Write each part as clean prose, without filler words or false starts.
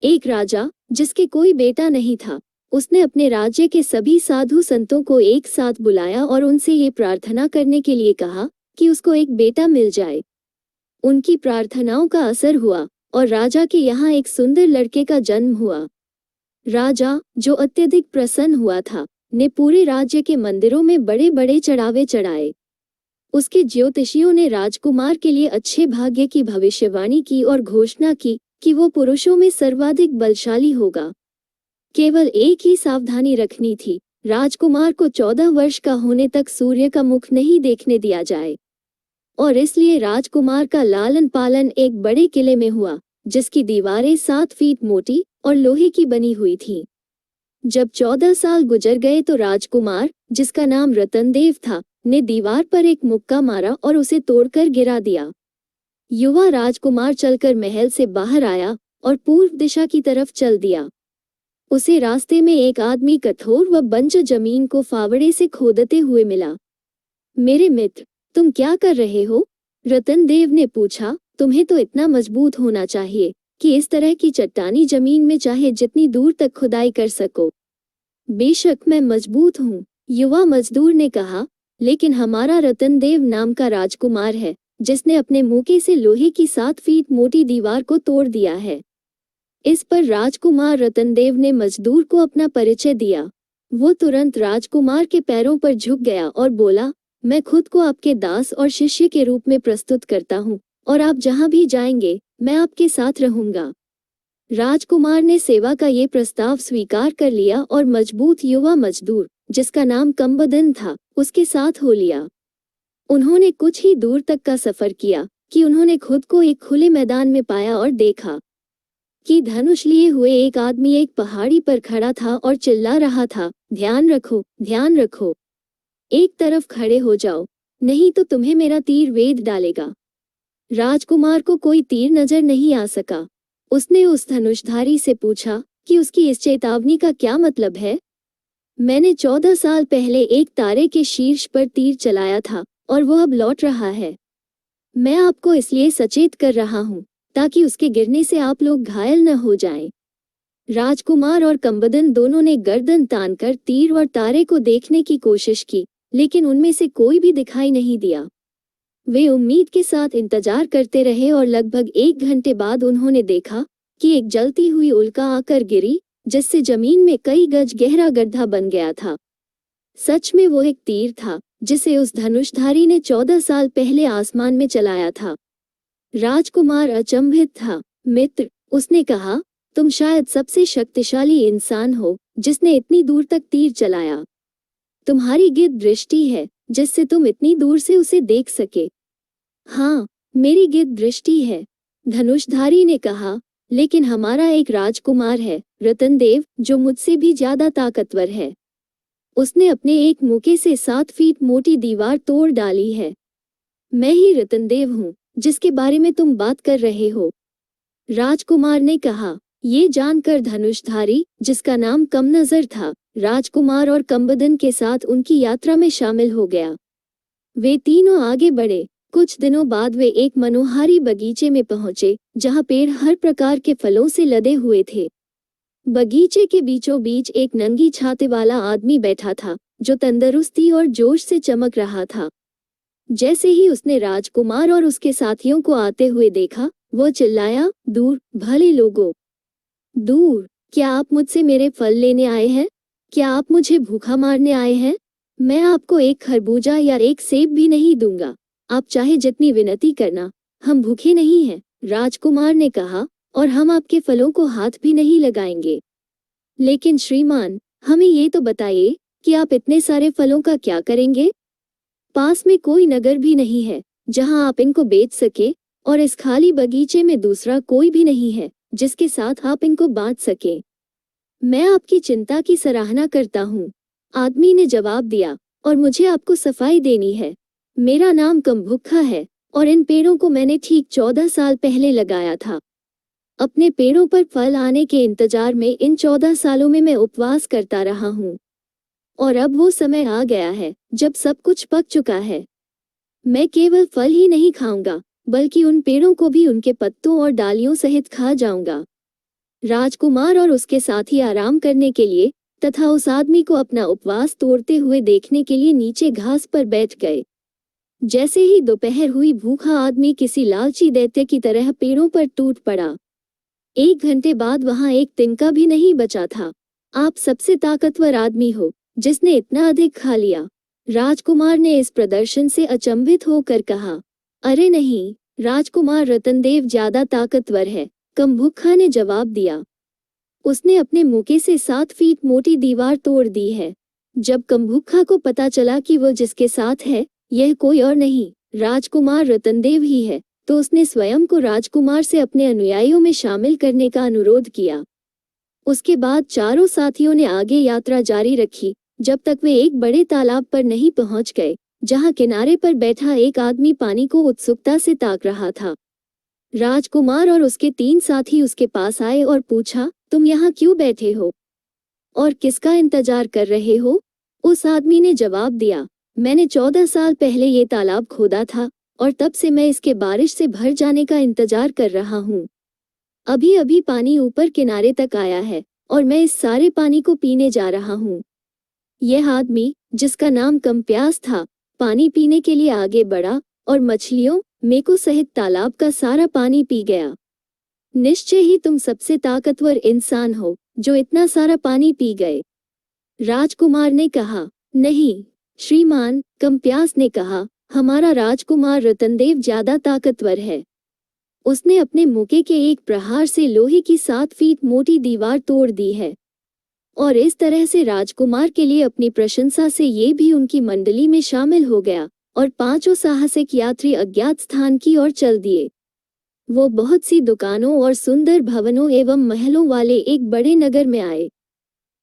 एक राजा, जिसके कोई बेटा नहीं था, उसने अपने राज्य के सभी साधु संतों को एक साथ बुलाया और उनसे ये प्रार्थना करने के लिए कहा कि उसको एक बेटा मिल जाए। उनकी प्रार्थनाओं का असर हुआ और राजा के यहाँ एक सुंदर लड़के का जन्म हुआ। राजा, जो अत्यधिक प्रसन्न हुआ था, ने पूरे राज्य के मंदिरों में बड़े बड़े चढ़ावे चढ़ाए। उसके ज्योतिषियों ने राजकुमार के लिए अच्छे भाग्य की भविष्यवाणी की और घोषणा की कि वो पुरुषों में सर्वाधिक बलशाली होगा। केवल एक ही सावधानी रखनी थी, राजकुमार को 14 वर्ष का होने तक सूर्य का मुख नहीं देखने दिया जाए। और इसलिए राजकुमार का लालन पालन एक बड़े किले में हुआ, जिसकी दीवारें 7 फीट मोटी और लोहे की बनी हुई थीं। जब 14 साल गुजर गए तो राजकुमार, जिसका नाम रतनदेव था, ने दीवार पर एक मुक्का मारा और उसे तोड़कर गिरा दिया। युवा राजकुमार चलकर महल से बाहर आया और पूर्व दिशा की तरफ चल दिया। उसे रास्ते में एक आदमी कठोर व बंजर जमीन को फावड़े से खोदते हुए मिला। मेरे मित्र, तुम क्या कर रहे हो? रतनदेव ने पूछा। तुम्हें तो इतना मजबूत होना चाहिए कि इस तरह की चट्टानी जमीन में चाहे जितनी दूर तक खुदाई कर सको। बेशक मैं मजबूत हूँ, युवा मजदूर ने कहा, लेकिन हमारा रतनदेव नाम का राजकुमार है, जिसने अपने मुक्के से लोहे की 7 फीट मोटी दीवार को तोड़ दिया है। इस पर राजकुमार रतनदेव ने मजदूर को अपना परिचय दिया। वो तुरंत राजकुमार के पैरों पर झुक गया और बोला, मैं खुद को आपके दास और शिष्य के रूप में प्रस्तुत करता हूँ और आप जहाँ भी जाएंगे मैं आपके साथ रहूंगा। राजकुमार ने सेवा का ये प्रस्ताव स्वीकार कर लिया और मजबूत युवा मजदूर, जिसका नाम कम्बदन था, उसके साथ हो लिया। उन्होंने कुछ ही दूर तक का सफर किया कि उन्होंने खुद को एक खुले मैदान में पाया और देखा कि धनुष लिए हुए एक आदमी एक पहाड़ी पर खड़ा था और चिल्ला रहा था, ध्यान रखो, ध्यान रखो। एक तरफ खड़े हो जाओ, नहीं तो तुम्हें मेरा तीर वेध डालेगा। राजकुमार को कोई तीर नजर नहीं आ सका। उसने उस धनुषधारी से पूछा कि उसकी इस चेतावनी का क्या मतलब है। मैंने 14 साल पहले एक तारे के शीर्ष पर तीर चलाया था और वो अब लौट रहा है। मैं आपको इसलिए सचेत कर रहा हूँ ताकि उसके गिरने से आप लोग घायल न हो जाएं। राजकुमार और कम्बदन दोनों ने गर्दन तानकर तीर और तारे को देखने की कोशिश की, लेकिन उनमें से कोई भी दिखाई नहीं दिया। वे उम्मीद के साथ इंतजार करते रहे और लगभग 1 घंटे बाद उन्होंने देखा कि एक जलती हुई उल्का आकर गिरी, जिससे जमीन में कई गज गहरा गड्ढा बन गया था। सच में वो एक तीर था, जिसे उस धनुषधारी ने 14 साल पहले आसमान में चलाया था। राजकुमार अचंभित था। मित्र, उसने कहा, तुम शायद सबसे शक्तिशाली इंसान हो जिसने इतनी दूर तक तीर चलाया। तुम्हारी गिद्ध दृष्टि है जिससे तुम इतनी दूर से उसे देख सके। हाँ, मेरी गिद्ध दृष्टि है, धनुषधारी ने कहा, लेकिन हमारा एक राजकुमार है, रतनदेव, जो मुझसे भी ज्यादा ताकतवर है। उसने अपने एक मुक्के से 7 फीट मोटी दीवार तोड़ डाली है। मैं ही रतनदेव हूँ जिसके बारे में तुम बात कर रहे हो। राजकुमार ने कहा। ये जानकर धनुषधारी, जिसका नाम कमनजर था, राजकुमार और कम्बदन के साथ उनकी यात्रा में शामिल हो गया। वे तीनों आगे बढ़े। कुछ दिनों बाद वे एक मनोहारी बगीचे में पहुंचे, जहां पेड़ हर प्रकार के फलों से लदे हुए थे। बगीचे के बीचों बीच एक नंगी छाती वाला आदमी बैठा था, जो तंदुरुस्ती और जोश से चमक रहा था। जैसे ही उसने राजकुमार और उसके साथियों को आते हुए देखा, वो चिल्लाया, दूर, भले लोगों, दूर! क्या आप मुझसे मेरे फल लेने आए हैं? क्या आप मुझे भूखा मारने आए हैं? मैं आपको एक खरबूजा या एक सेब भी नहीं दूंगा। आप चाहे जितनी विनती करना, हम भूखे नहीं हैं, राजकुमार ने कहा, और हम आपके फलों को हाथ भी नहीं लगाएंगे। लेकिन श्रीमान, हमें ये तो बताइए कि आप इतने सारे फलों का क्या करेंगे? पास में कोई नगर भी नहीं है जहां आप इनको बेच सके, और इस खाली बगीचे में दूसरा कोई भी नहीं है जिसके साथ आप इनको बांट सके। मैं आपकी चिंता की सराहना करता हूँ, आदमी ने जवाब दिया, और मुझे आपको सफाई देनी है। मेरा नाम कम्भुक्खा है और इन पेड़ों को मैंने ठीक 14 साल पहले लगाया था। अपने पेड़ों पर फल आने के इंतजार में इन 14 सालों में मैं उपवास करता रहा हूँ, और अब वो समय आ गया है जब सब कुछ पक चुका है। मैं केवल फल ही नहीं खाऊंगा, बल्कि उन पेड़ों को भी उनके पत्तों और डालियों सहित खा जाऊंगा। राजकुमार और उसके साथी आराम करने के लिए तथा उस आदमी को अपना उपवास तोड़ते हुए देखने के लिए नीचे घास पर बैठ गए। जैसे ही दोपहर हुई, भूखा आदमी किसी लालची दैत्य की तरह पेड़ों पर टूट पड़ा। 1 घंटे बाद वहां एक तिनका भी नहीं बचा था। आप सबसे ताकतवर आदमी हो जिसने इतना अधिक खा लिया। राजकुमार ने इस प्रदर्शन से अचंभित होकर कहा। अरे नहीं, राजकुमार रतनदेव ज्यादा ताकतवर है, कम्भुक्खा ने जवाब दिया। उसने अपने मुके से 7 फीट मोटी दीवार तोड़ दी है। जब कम्भुक्खा को पता चला कि वो जिसके साथ है यह कोई और नहीं, राजकुमार रतनदेव ही है, तो उसने स्वयं को राजकुमार से अपने अनुयायियों में शामिल करने का अनुरोध किया। उसके बाद चारों साथियों ने आगे यात्रा जारी रखी जब तक वे एक बड़े तालाब पर नहीं पहुंच गए, जहां किनारे पर बैठा एक आदमी पानी को उत्सुकता से ताक रहा था। राजकुमार और उसके 3 साथी उसके पास आए और पूछा, तुम यहाँ क्यों बैठे हो और किसका इंतजार कर रहे हो? उस आदमी ने जवाब दिया, मैंने 14 साल पहले ये तालाब खोदा था और तब से मैं इसके बारिश से भर जाने का इंतजार कर रहा हूँ। अभी अभी पानी ऊपर किनारे तक आया है और मैं इस सारे पानी को पीने जा रहा हूँ। यह आदमी, जिसका नाम कम्प्यास था, पानी पीने के लिए आगे बढ़ा और मछलियों, मेको सहित तालाब का सारा पानी पी गया। निश्चय ही तुम सबसे ताकतवर इंसान हो जो इतना सारा पानी पी गए। राजकुमार ने कहा। नहीं श्रीमान, कम्प्यास ने कहा, हमारा राजकुमार रतनदेव ज्यादा ताकतवर है। उसने अपने मुके के एक प्रहार से लोहे की 7 फीट मोटी दीवार तोड़ दी है। और इस तरह से राजकुमार के लिए अपनी प्रशंसा से ये भी उनकी मंडली में शामिल हो गया और 5 साहसिक यात्री अज्ञात स्थान की ओर चल दिए। वो बहुत सी दुकानों और सुंदर भवनों एवं महलों वाले एक बड़े नगर में आए।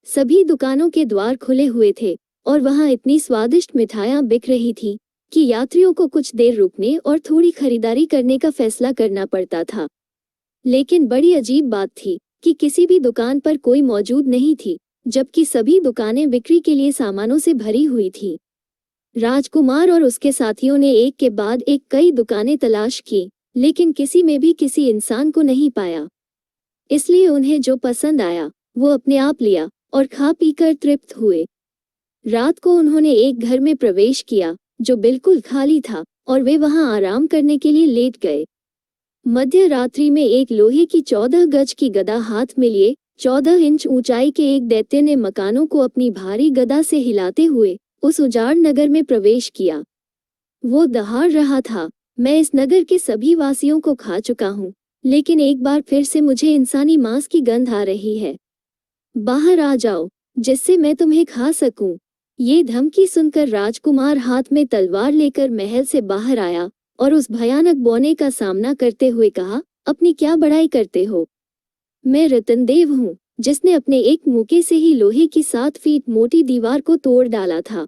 सभी दुकानों के द्वार खुले हुए थे और वहां इतनी स्वादिष्ट मिठाइयां बिक रही थी कि यात्रियों को कुछ देर रुकने और थोड़ी खरीदारी करने का फैसला करना पड़ता था। लेकिन बड़ी अजीब बात थी कि किसी भी दुकान पर कोई मौजूद नहीं थी, जबकि सभी दुकानें बिक्री के लिए सामानों से भरी हुई थी। राजकुमार और उसके साथियों ने एक के बाद एक कई दुकानें तलाश की, लेकिन किसी में भी किसी इंसान को नहीं पाया। इसलिए उन्हें जो पसंद आया वो अपने आप लिया और खा पीकर तृप्त हुए। रात को उन्होंने एक घर में प्रवेश किया जो बिल्कुल खाली था और वे वहां आराम करने के लिए लेट गए। मध्य रात्रि में एक लोहे की 14 गज की गदा हाथ में लिए 14 इंच ऊंचाई के एक दैत्य ने मकानों को अपनी भारी गदा से हिलाते हुए उस उजाड़ नगर में प्रवेश किया। वो दहाड़ रहा था, मैं इस नगर के सभी वासियों को खा चुका हूँ, लेकिन एक बार फिर से मुझे इंसानी मांस की गंध आ रही है। बाहर आ जाओ जिससे मैं तुम्हें खा सकूं। ये धमकी सुनकर राजकुमार हाथ में तलवार लेकर महल से बाहर आया और उस भयानक बौने का सामना करते हुए कहा, अपनी क्या बड़ाई करते हो? मैं रतनदेव हूँ जिसने अपने एक मुके से ही लोहे की 7 फीट मोटी दीवार को तोड़ डाला था।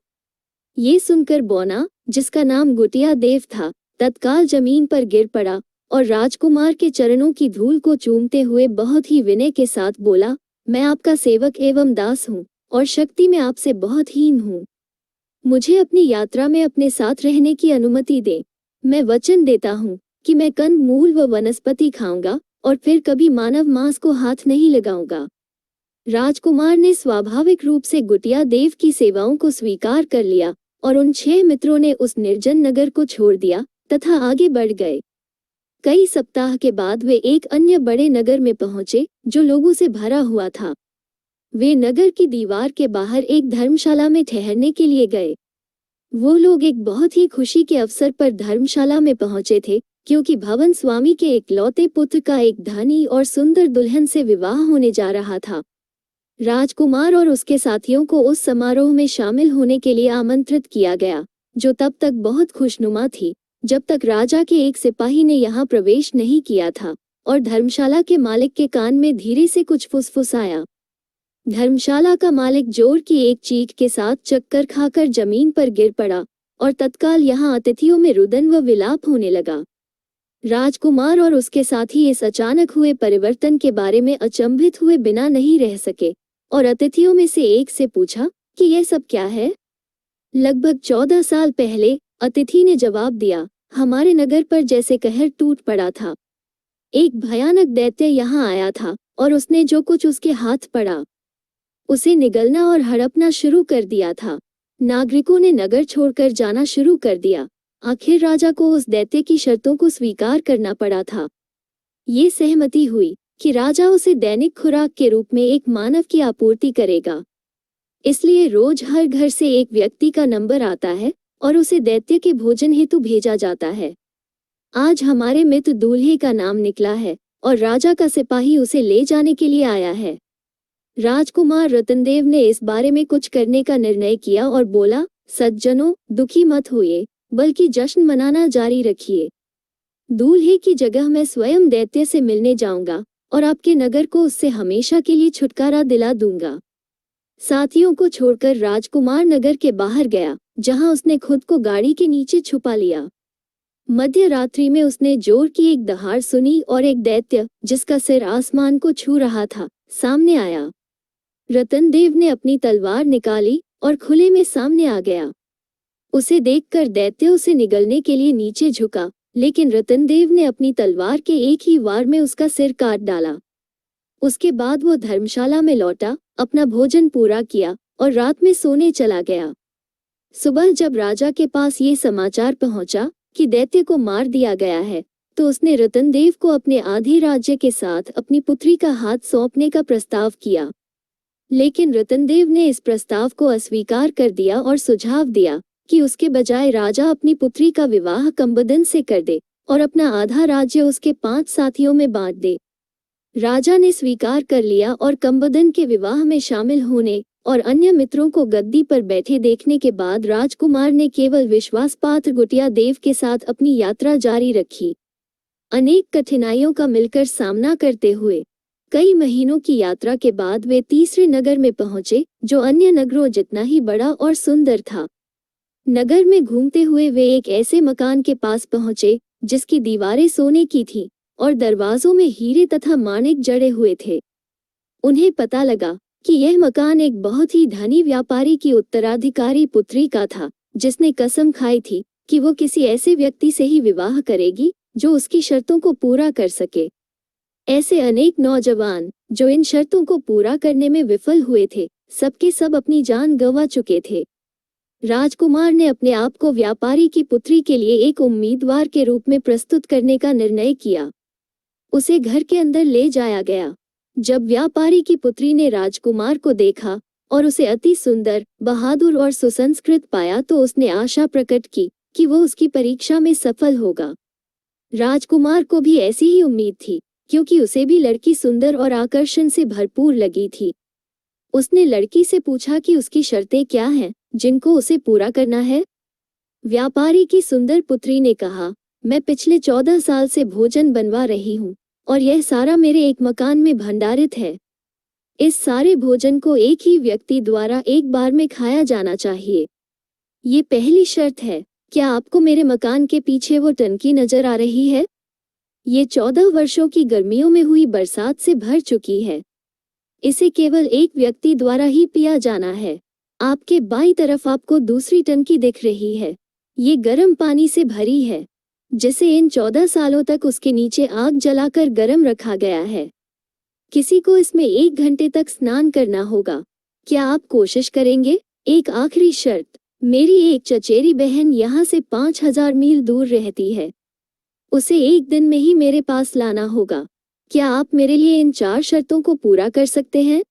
ये सुनकर बौना, जिसका नाम गुटिया देव था, तत्काल जमीन पर गिर पड़ा और राजकुमार के चरणों की धूल को चूमते हुए बहुत ही विनय के साथ बोला, मैं आपका सेवक एवं दास हूँ और शक्ति में आपसे बहुत हीन हूँ। मुझे अपनी यात्रा में अपने साथ रहने की अनुमति दें। मैं वचन देता हूँ कि मैं कंद मूल व वनस्पति खाऊंगा और फिर कभी मानव मांस को हाथ नहीं लगाऊंगा। राजकुमार ने स्वाभाविक रूप से गुटिया देव की सेवाओं को स्वीकार कर लिया और उन 6 मित्रों ने उस निर्जन नगर को छोड़ दिया तथा आगे बढ़ गए। कई सप्ताह के बाद वे एक अन्य बड़े नगर में पहुंचे जो लोगों से भरा हुआ था। वे नगर की दीवार के बाहर एक धर्मशाला में ठहरने के लिए गए। वो लोग एक बहुत ही खुशी के अवसर पर धर्मशाला में पहुंचे थे, क्योंकि भवन स्वामी के इकलौते पुत्र का एक धनी और सुंदर दुल्हन से विवाह होने जा रहा था। राजकुमार और उसके साथियों को उस समारोह में शामिल होने के लिए आमंत्रित किया गया, जो तब तक बहुत खुशनुमा थी जब तक राजा के एक सिपाही ने यहाँ प्रवेश नहीं किया था और धर्मशाला के मालिक के कान में धीरे से कुछ फुसफुसाया। धर्मशाला का मालिक जोर की एक चीख के साथ चक्कर खाकर जमीन पर गिर पड़ा और तत्काल यहाँ अतिथियों में रुदन व विलाप होने लगा। राजकुमार और उसके साथी इस अचानक हुए परिवर्तन के बारे में अचंभित हुए बिना नहीं रह सके और अतिथियों में से एक से पूछा कि यह सब क्या है? लगभग 14 साल पहले, अतिथि ने जवाब दिया, हमारे नगर पर जैसे कहर टूट पड़ा था। एक भयानक दैत्य यहाँ आया था और उसने जो कुछ उसके हाथ पड़ा उसे निगलना और हड़पना शुरू कर दिया था। नागरिकों ने नगर छोड़कर जाना शुरू कर दिया। आखिर राजा को उस दैत्य की शर्तों को स्वीकार करना पड़ा था। ये सहमति हुई कि राजा उसे दैनिक खुराक के रूप में एक मानव की आपूर्ति करेगा। इसलिए रोज हर घर से एक व्यक्ति का नंबर आता है और उसे दैत्य के भोजन हेतु भेजा जाता है। आज हमारे मित्र दूल्हे का नाम निकला है और राजा का सिपाही उसे ले जाने के लिए आया है। राजकुमार रतनदेव ने इस बारे में कुछ करने का निर्णय किया और बोला, सज्जनों, दुखी मत होइए, बल्कि जश्न मनाना जारी रखिए। दूल्हे की जगह मैं स्वयं दैत्य से मिलने जाऊंगा और आपके नगर को उससे हमेशा के लिए छुटकारा दिला दूंगा। साथियों को छोड़कर राजकुमार नगर के बाहर गया, जहां उसने खुद को गाड़ी के नीचे छुपा लिया। मध्य रात्रि में उसने जोर की एक दहाड़ सुनी और एक दैत्य, जिसका सिर आसमान को छू रहा था, सामने आया। रतनदेव ने अपनी तलवार निकाली और खुले में सामने आ गया। उसे देखकर दैत्य उसे निगलने के लिए नीचे झुका, लेकिन रतनदेव ने अपनी तलवार के एक ही वार में उसका सिर काट डाला। उसके बाद वो धर्मशाला में लौटा, अपना भोजन पूरा किया और रात में सोने चला गया। सुबह जब राजा के पास ये समाचार पहुंचा कि दैत्य को मार दिया गया है, तो उसने रतनदेव को अपने आधे राज्य के साथ अपनी पुत्री का हाथ सौंपने का प्रस्ताव किया। लेकिन रतनदेव ने इस प्रस्ताव को अस्वीकार कर दिया और सुझाव दिया कि उसके बजाय राजा अपनी पुत्री का विवाह कंबदन से कर दे और अपना आधा राज्य उसके 5 साथियों में बांट दे। राजा ने स्वीकार कर लिया और कंबदन के विवाह में शामिल होने और अन्य मित्रों को गद्दी पर बैठे देखने के बाद राजकुमार ने केवल विश्वासपात्र गुटिया देव के साथ अपनी यात्रा जारी रखी। अनेक कठिनाइयों का मिलकर सामना करते हुए कई महीनों की यात्रा के बाद वे तीसरे नगर में पहुंचे, जो अन्य नगरों जितना ही बड़ा और सुंदर था। नगर में घूमते हुए वे एक ऐसे मकान के पास पहुंचे जिसकी दीवारें सोने की थीं और दरवाजों में हीरे तथा माणिक जड़े हुए थे। उन्हें पता लगा कि यह मकान एक बहुत ही धनी व्यापारी की उत्तराधिकारी पुत्री का था, जिसने कसम खाई थी कि वो किसी ऐसे व्यक्ति से ही विवाह करेगी जो उसकी शर्तों को पूरा कर सके। ऐसे अनेक नौजवान जो इन शर्तों को पूरा करने में विफल हुए थे, सबके सब अपनी जान गंवा चुके थे। राजकुमार ने अपने आप को व्यापारी की पुत्री के लिए एक उम्मीदवार के रूप में प्रस्तुत करने का निर्णय किया। उसे घर के अंदर ले जाया गया। जब व्यापारी की पुत्री ने राजकुमार को देखा और उसे अति सुंदर, बहादुर और सुसंस्कृत पाया, तो उसने आशा प्रकट की कि वो उसकी परीक्षा में सफल होगा। राजकुमार को भी ऐसी ही उम्मीद थी, क्योंकि उसे भी लड़की सुंदर और आकर्षण से भरपूर लगी थी। उसने लड़की से पूछा कि उसकी शर्तें क्या हैं, जिनको उसे पूरा करना है। व्यापारी की सुंदर पुत्री ने कहा, मैं पिछले 14 साल से भोजन बनवा रही हूँ और यह सारा मेरे एक मकान में भंडारित है। इस सारे भोजन को एक ही व्यक्ति द्वारा एक बार में खाया जाना चाहिए। ये पहली शर्त है। क्या आपको मेरे मकान के पीछे वो टंकी नजर आ रही है? ये 14 वर्षों की गर्मियों में हुई बरसात से भर चुकी है। इसे केवल एक व्यक्ति द्वारा ही पिया जाना है। आपके बाईं तरफ आपको दूसरी टंकी दिख रही है। ये गर्म पानी से भरी है, जिसे इन 14 सालों तक उसके नीचे आग जलाकर गर्म रखा गया है। किसी को इसमें 1 घंटे तक स्नान करना होगा। क्या आप कोशिश करेंगे? एक आखिरी शर्त, मेरी एक चचेरी बहन यहाँ से 5000 मील दूर रहती है। उसे एक दिन में ही मेरे पास लाना होगा। क्या आप मेरे लिए इन 4 शर्तों को पूरा कर सकते हैं?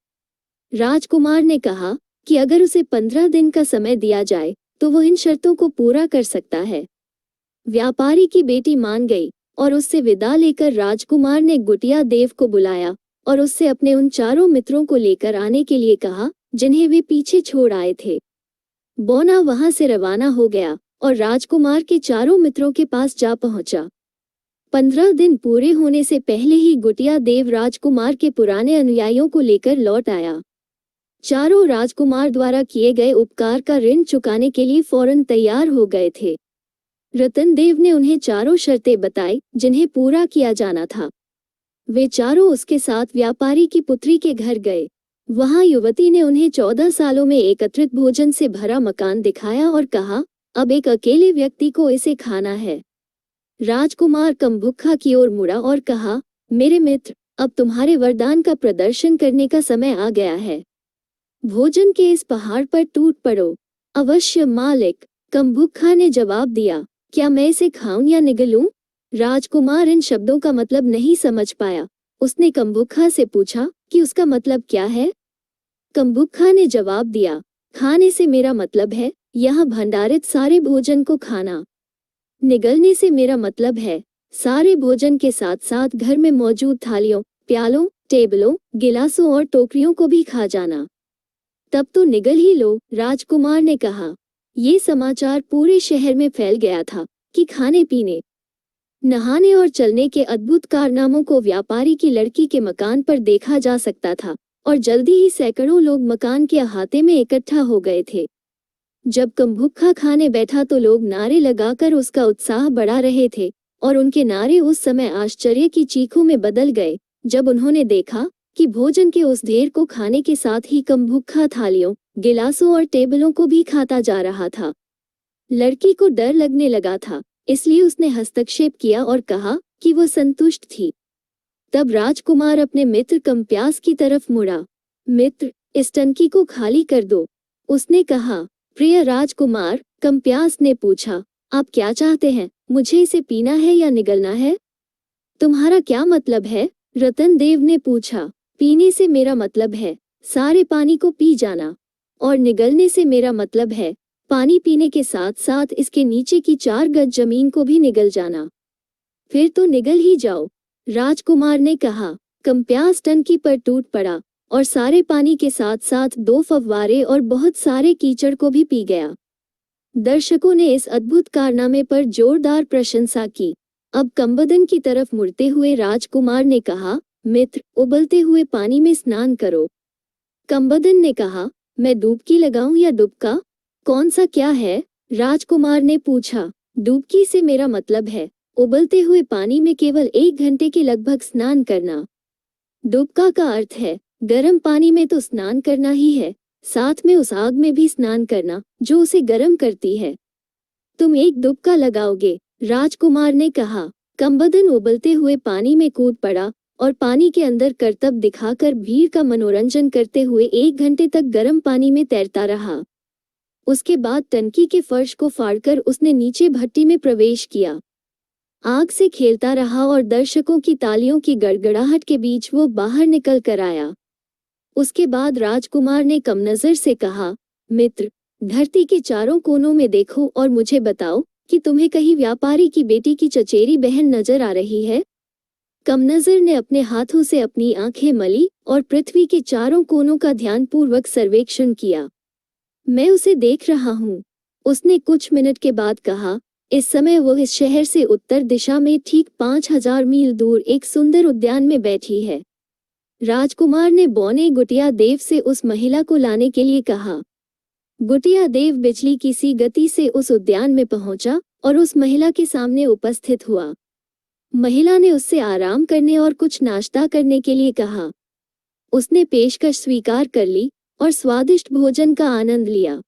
राजकुमार ने कहा कि अगर उसे 15 दिन का समय दिया जाए तो वो इन शर्तों को पूरा कर सकता है। व्यापारी की बेटी मान गई और उससे विदा लेकर राजकुमार ने गुटिया देव को बुलाया और उससे अपने उन 4 मित्रों को लेकर आने के लिए कहा, जिन्हें वे पीछे छोड़ आए थे। बौना वहां से रवाना हो गया और राजकुमार के 4 मित्रों के पास जा पहुंचा। 15 दिन पूरे होने से पहले ही गुटिया देव राजकुमार के पुराने अनुयायियों को लेकर लौट आया। चारों राजकुमार द्वारा किए गए उपकार का ऋण चुकाने के लिए फौरन तैयार हो गए थे। रतनदेव ने उन्हें 4 शर्तें बताई जिन्हें पूरा किया जाना था। वे चारों उसके साथ व्यापारी की पुत्री के घर गए। वहां युवती ने उन्हें 14 सालों में एकत्रित भोजन से भरा मकान दिखाया और कहा, अब एक अकेले व्यक्ति को इसे खाना है। राजकुमार कम भूखा की ओर मुड़ा और कहा, मेरे मित्र, अब तुम्हारे वरदान का प्रदर्शन करने का समय आ गया है। भोजन के इस पहाड़ पर टूट पड़ो। अवश्य मालिक, कम्बुखा ने जवाब दिया। क्या मैं इसे खाऊं या निगलूं? राजकुमार इन शब्दों का मतलब नहीं समझ पाया। उसने कम्बुखा से पूछा कि उसका मतलब क्या है। कम्बुखा ने जवाब दिया, खाने से मेरा मतलब है यहाँ भंडारित सारे भोजन को खाना। निगलने से मेरा मतलब है सारे भोजन के साथ साथ घर में मौजूद थालियों, प्यालों, टेबलों, गिलासों और टोकरियों को भी खा जाना। तब तो निगल ही लो, राजकुमार ने कहा। ये समाचार पूरे शहर में फैल गया था कि खाने पीने, नहाने और चलने के अद्भुत कारनामों को व्यापारी की लड़की के मकान पर देखा जा सकता था और जल्दी ही सैकड़ों लोग मकान के अहाते में इकट्ठा हो गए थे। जब कम्बुखा खाने बैठा तो लोग नारे लगाकर उसका उत्साह बढ़ा रहे थे और उनके नारे उस समय आश्चर्य की चीखों में बदल गए जब उन्होंने देखा कि भोजन के उस ढेर को खाने के साथ ही कम्बुखा थालियों, गिलासों और टेबलों को भी खाता जा रहा था। लड़की को डर लगने लगा था, इसलिए उसने हस्तक्षेप किया और कहा कि वो संतुष्ट थी। तब राजकुमार अपने मित्र कम्प्यास की तरफ मुड़ा। मित्र, इस टंकी को खाली कर दो, उसने कहा। प्रिय राजकुमार, कम्प्यास ने पूछा, आप क्या चाहते हैं? मुझे इसे पीना है या निगलना है? तुम्हारा क्या मतलब है? रतन देव ने पूछा। पीने से मेरा मतलब है सारे पानी को पी जाना और निगलने से मेरा मतलब है पानी पीने के साथ साथ इसके नीचे की 4 गज जमीन को भी निगल जाना। फिर तो निगल ही जाओ, राजकुमार ने कहा। कम्प्यास टंकी पर टूट पड़ा और सारे पानी के साथ साथ 2 फव्वारे और बहुत सारे कीचड़ को भी पी गया। दर्शकों ने इस अद्भुत कारनामे पर जोरदार प्रशंसा की। अब कम्बदन की तरफ मुड़ते हुए राजकुमार ने कहा, मित्र, उबलते हुए पानी में स्नान करो। कम्बदन ने कहा, मैं डुबकी लगाऊं या डुबका? कौन सा क्या है? राजकुमार ने पूछा। डुबकी से मेरा मतलब है उबलते हुए पानी में केवल 1 घंटे के लगभग स्नान करना। डुबका का अर्थ है गर्म पानी में तो स्नान करना ही है, साथ में उस आग में भी स्नान करना जो उसे गर्म करती है। तुम एक डुबका लगाओगे? राजकुमार ने कहा। कम्बदन उबलते हुए पानी में कूद पड़ा और पानी के अंदर करतब दिखाकर भीड़ का मनोरंजन करते हुए 1 घंटे तक गर्म पानी में तैरता रहा। उसके बाद टंकी के फर्श को फाड़कर उसने नीचे भट्टी में प्रवेश किया। आग से खेलता रहा और दर्शकों की तालियों की गड़गड़ाहट के बीच वो बाहर निकल कर आया। उसके बाद राजकुमार ने कमनजर से कहा, मित्र, धरती के चारों कोनों में देखो और मुझे बताओ कि तुम्हें कहीं व्यापारी की बेटी की चचेरी बहन नजर आ रही है? कमनजर ने अपने हाथों से अपनी आंखें मली और पृथ्वी के चारों कोनों का ध्यानपूर्वक सर्वेक्षण किया। मैं उसे देख रहा हूँ, उसने कुछ मिनट के बाद कहा। इस समय वो इस शहर से उत्तर दिशा में ठीक 5000 मील दूर एक सुंदर उद्यान में बैठी है। राजकुमार ने बौने गुटिया देव से उस महिला को लाने के लिए कहा। गुटिया देव बिजली की सी गति से उस उद्यान में पहुंचा और उस महिला के सामने उपस्थित हुआ। महिला ने उससे आराम करने और कुछ नाश्ता करने के लिए कहा। उसने पेशकश स्वीकार कर ली और स्वादिष्ट भोजन का आनंद लिया।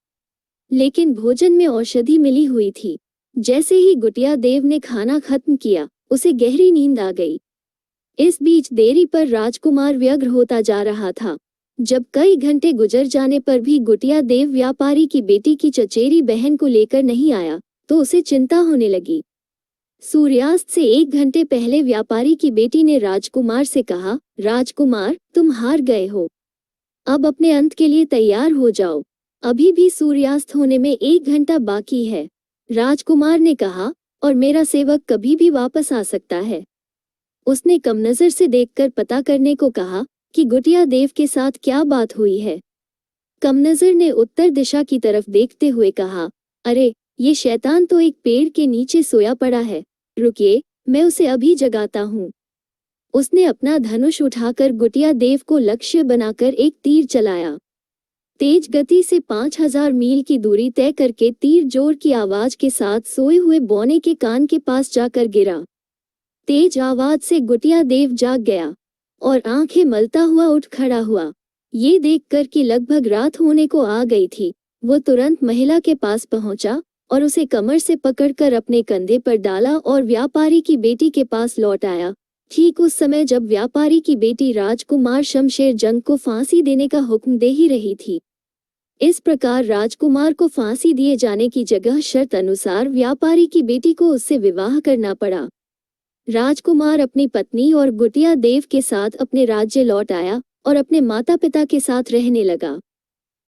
लेकिन भोजन में औषधि मिली हुई थी। जैसे ही गुटिया देव ने खाना खत्म किया, उसे गहरी नींद आ गई। इस बीच देरी पर राजकुमार व्यग्र होता जा रहा था। जब कई घंटे गुजर जाने पर भी गुटिया देव व्यापारी की बेटी की चचेरी बहन को लेकर नहीं आया, तो उसे चिंता होने लगी। सूर्यास्त से 1 घंटे पहले व्यापारी की बेटी ने राजकुमार से कहा, राजकुमार, तुम हार गए हो। अब अपने अंत के लिए तैयार हो जाओ। अभी भी सूर्यास्त होने में 1 घंटा बाकी है। राजकुमार ने कहा, और मेरा सेवक कभी भी वापस आ सकता है। उसने कमनजर से देखकर पता करने को कहा कि गुटिया देव के साथ क्या बात हुई है। कमनजर ने उत्तर दिशा की तरफ देखते हुए कहा, अरे, ये शैतान तो एक पेड़ के नीचे सोया पड़ा है। रुकिए, मैं उसे अभी जगाता हूँ। उसने अपना धनुष उठाकर गुटिया देव को लक्ष्य बनाकर एक तीर चलाया। तेज गति से 5000 मील की दूरी तय करके तीर जोर की आवाज के साथ सोए हुए बौने के कान के पास जाकर गिरा। तेज आवाज से गुटिया देव जाग गया और आंखें मलता हुआ उठ खड़ा हुआ। ये देखकर कि लगभग रात होने को आ गई थी, वो तुरंत महिला के पास पहुंचा और उसे कमर से पकड़कर अपने कंधे पर डाला और व्यापारी की बेटी के पास लौट आया, ठीक उस समय जब व्यापारी की बेटी राजकुमार शमशेर जंग को फांसी देने का हुक्म दे ही रही थी। इस प्रकार राजकुमार को फांसी दिए जाने की जगह शर्त अनुसार व्यापारी की बेटी को उससे विवाह करना पड़ा। राजकुमार अपनी पत्नी और गुटिया देव के साथ अपने राज्य लौट आया और अपने माता पिता के साथ रहने लगा।